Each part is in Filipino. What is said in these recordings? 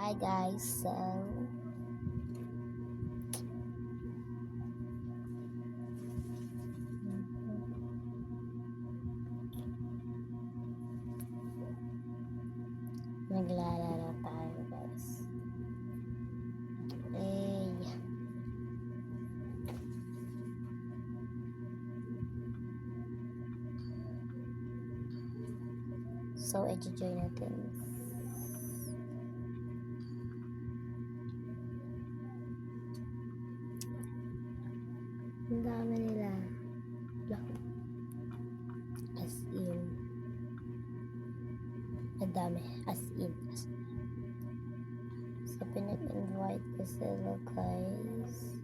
Hi guys, so maglalaro tayo guys. So i-join natin. Ang dami nila. As in. Ang dami. As in. So pinag-invite ko sila guys.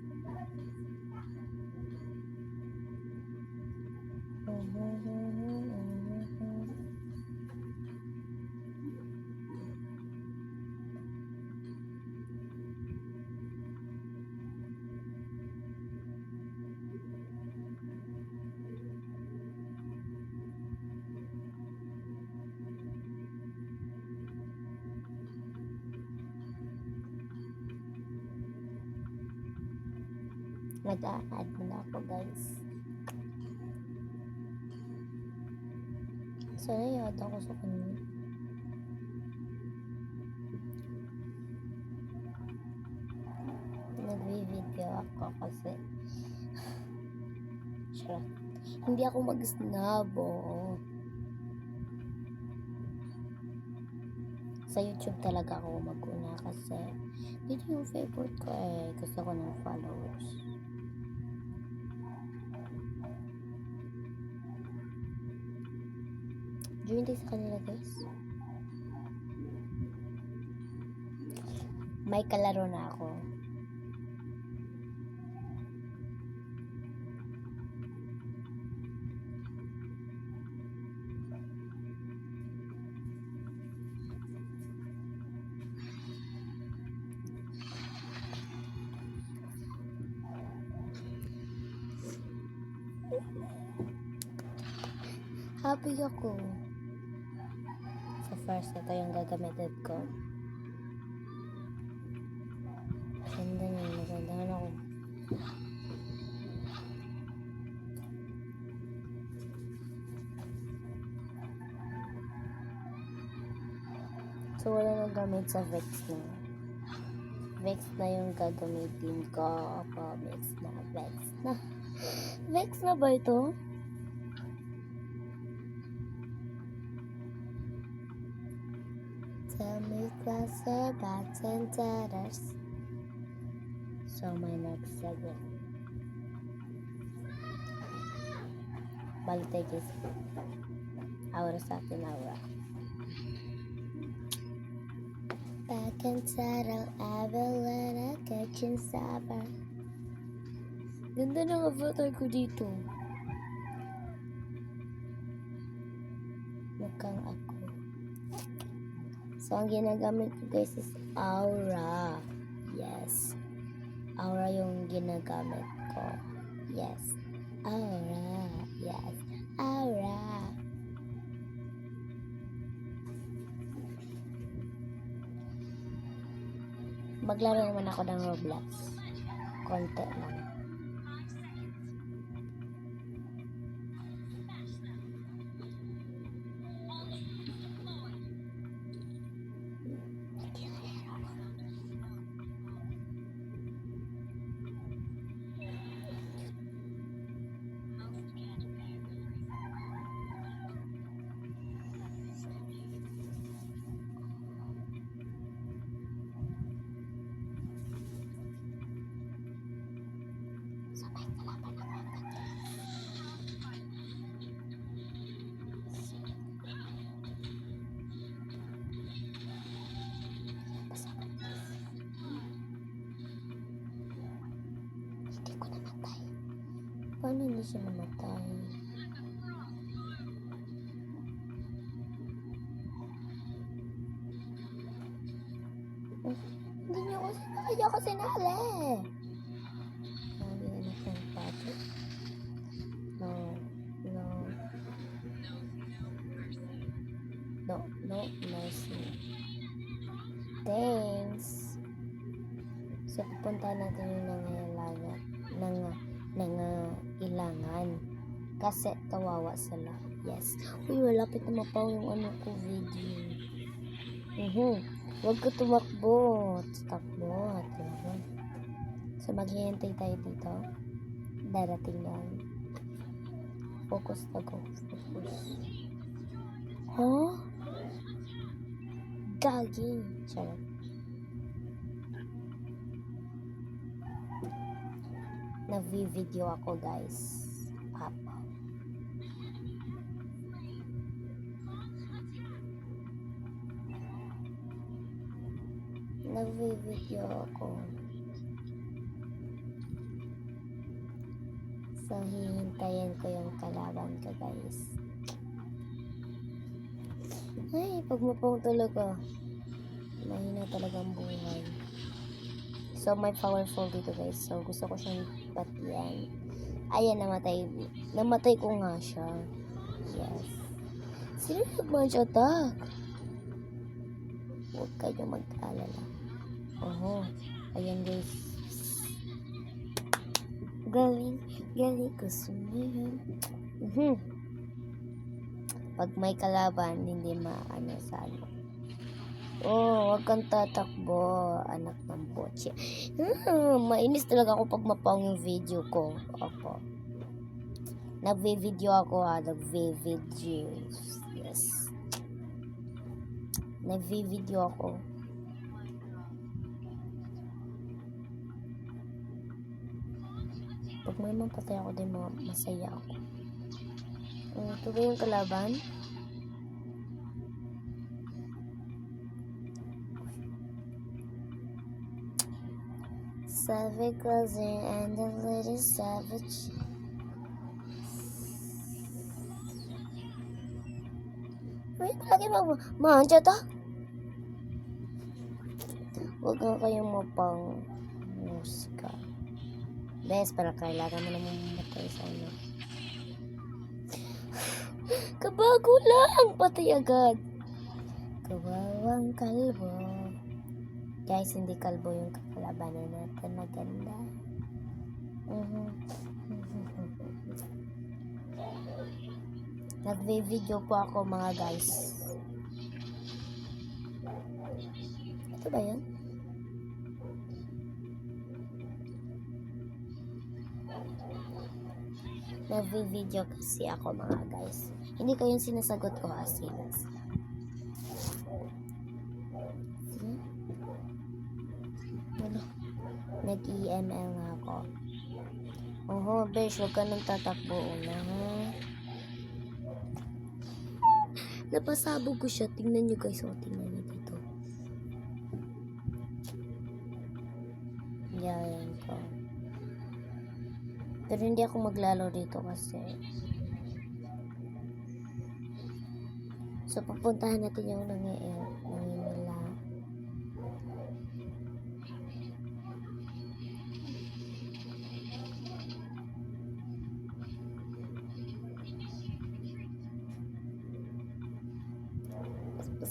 Nag-a-add na ako guys. So nayod ako sa kanya. Nag-video ako kasi hindi ako mag-snabo. Sa YouTube talaga ako mag-una kasi dito yung favorite ko gusto ko ng followers. Join din sa kanila guys. May kalaro na ako. Happy ako. So first, ito yung gagamitin ko. Ganda niya, nagandahan ako. So wala nang gamit sa Vex na. Vex na yung gagamitin ko. Opo, Vex na. Vex na ba ito? Tell me closer, bats and tatters. So my next segment. Balik tayo guys. Aura sa atin, aura. Back and saddle, Avalana, Kitchen Saba. Ganda ng avatar ko dito. Mukhang ako. So, ang ginagamit ko guys is Aura. Yes. Aura yung ginagamit ko. Yes. Aura. Yes. Aura. Maglaro naman ako ng Roblox. Konti lang. Hindi ko namatay. Paano hindi siya namatay? Hindi ako sinali. Sabi na ng pato. No mercy. Thanks. So, pupunta natin yung nangailangan. Kasi kawawa sila. Yes. Uy, malapit na mapaw yung ko video. Huwag ka tumakbo. Takbo. Talaga. So, maghihintay tayo dito. Darating yan. Focus na go. Focus. Huh? Gagi. Charot. Nag-video ako, guys. Papa. Nag-video ako. So, hihintayin ko yung kalaban ko, guys. Ay, pag mapong talaga. Mahina talagang buhay. So, may powerful dito, guys. So, gusto ko siyang patiyan. Ayan, namatay. Namatay ko nga siya. Yes. Sino nag-munch attack? Huwag kayo mag-alala. Ayan, guys. Galing ko sumayon. Pag may kalaban, hindi maano sa ano. Huwag kang tatakbo, anak ng botche. Mainis talaga ako pag mapang yung video ko. Opo. Nagvi-video ako nagvi-video. Yes. Nagvi-video ako. Pag may mapatay ako din, masaya ako. Ito ba yung kalaban? Savage cousin and the little savage. Wait, lagi mag-mancha ta? Huwag nga kayong mapang musika. Bes, para kailangan mo naman mamatay sa ano. Kabago lang! Patay agad. Kawawang kalbo. Guys, hindi kalbo yung kakalabanan natin. Maganda. Nagve-video po ako, mga guys. Ito ba yun? Nagve-video kasi ako, mga guys. Hindi ko yung sinasagot ko, asilas. Nag-EML nga ako. Besh, huwag ka nang tatakbo una, ha? Napasabog ko siya. Tingnan nyo, guys. Tingnan nyo dito. Yan ko. Pero hindi ako maglalo dito kasi. So, pupuntahan natin yung nangingila.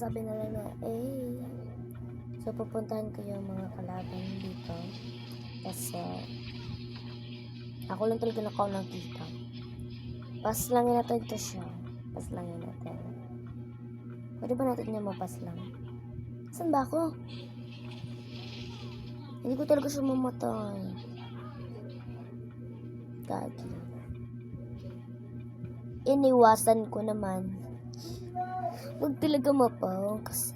Sabi na lang na, So, pupuntahan ko yung mga kalaban dito. Kasi, ako lang talaga nakita. Paslangin natin ito siya. Paslangin natin. Pwede ba natin niya mapaslang? Saan ba ako? Hindi ko talaga siya mamatay. Gagi. Iniwasan ko naman. Huwag talaga mapaw kasi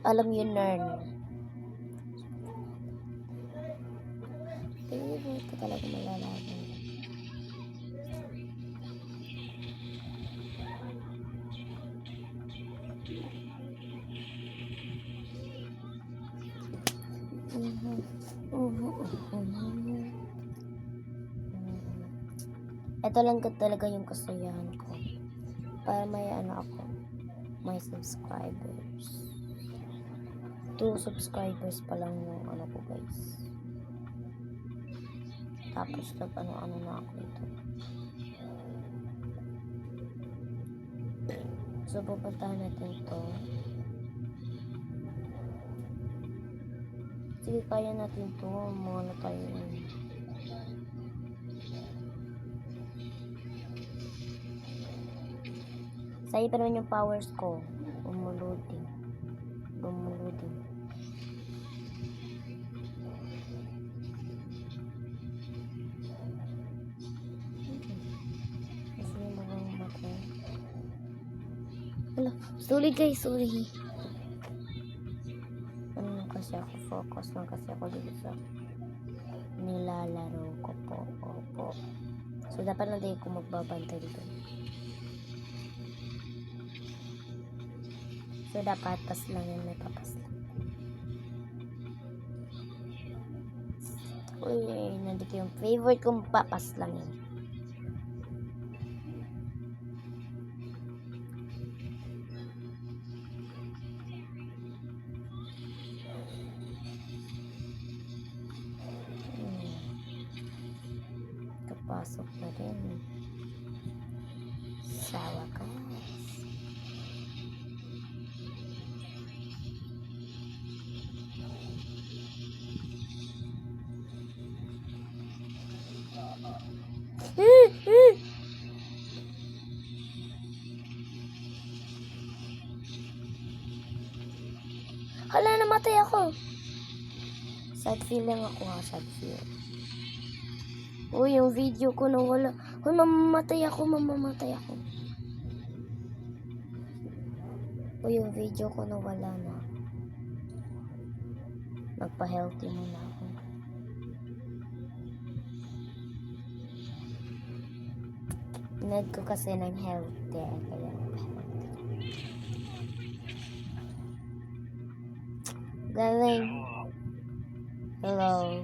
alam yun, Nern. Kaya huwag ka talaga malalaban. Ito lang talaga yung kasayahan ko. Para may ako, may subscribers. 2 subscribers pa lang yung ko, guys. Tapos ano na ako ito. So, pupuntahan natin ito. Sige, kaya natin to. Mga na tayo. Sa'yo pa naman yung powers ko. Bumuluding. Kasi yung mga mata. Wala. Sorry guys, sorry. Ano kasi ako, focus lang kasi ako dito sa nilalaro ko po. Opo. So, dapat lang din ko magbabantay dito. So, dapat pas lang yan, may papas lang. Uy, nandito yung favorite kong papas lang yan. Kapasok na rin. Sa wakas. Hala, namatay ako. Sad feel lang ako ha, sad feel. Uy, yung video ko na wala. Uy, mamamatay ako. Uy, yung video ko na wala na. Magpa-healthy muna ako. Need ko kasi ng healthy. Kaya galing. Hello.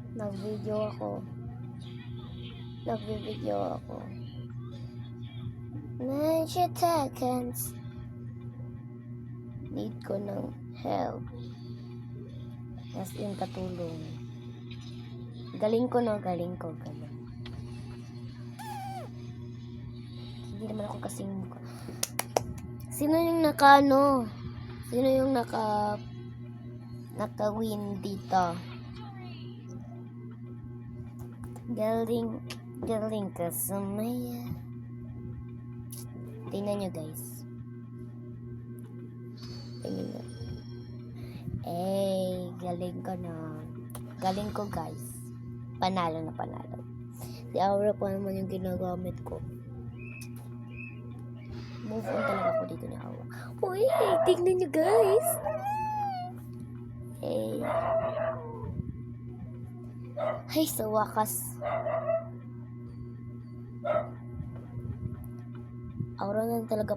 Nag-video ako. 9 seconds. Need ko ng help. As in, katulong. Galing ko. Hindi naman ako kasing mukha. Sino yung naka-win dito? Galing ka sumaya. Tingnan nyo guys. Galing ko guys. Panalo. Di aura pa naman yung ginagamit ko. Move on talaga ako dito ni Aura. Uy, tingnan nyo guys. Ay, sa wakas. Aura na talaga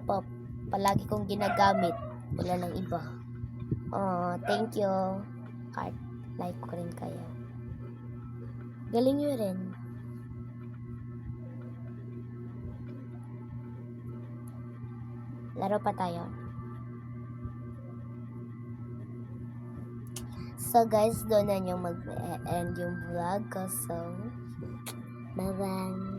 palagi kong ginagamit. Wala nang iba. Thank you. Heart, like ko rin kayo. Galing nyo rin. Laro pa tayo. So guys, doon na nyo mag-end yung vlog ko. So, bye-bye.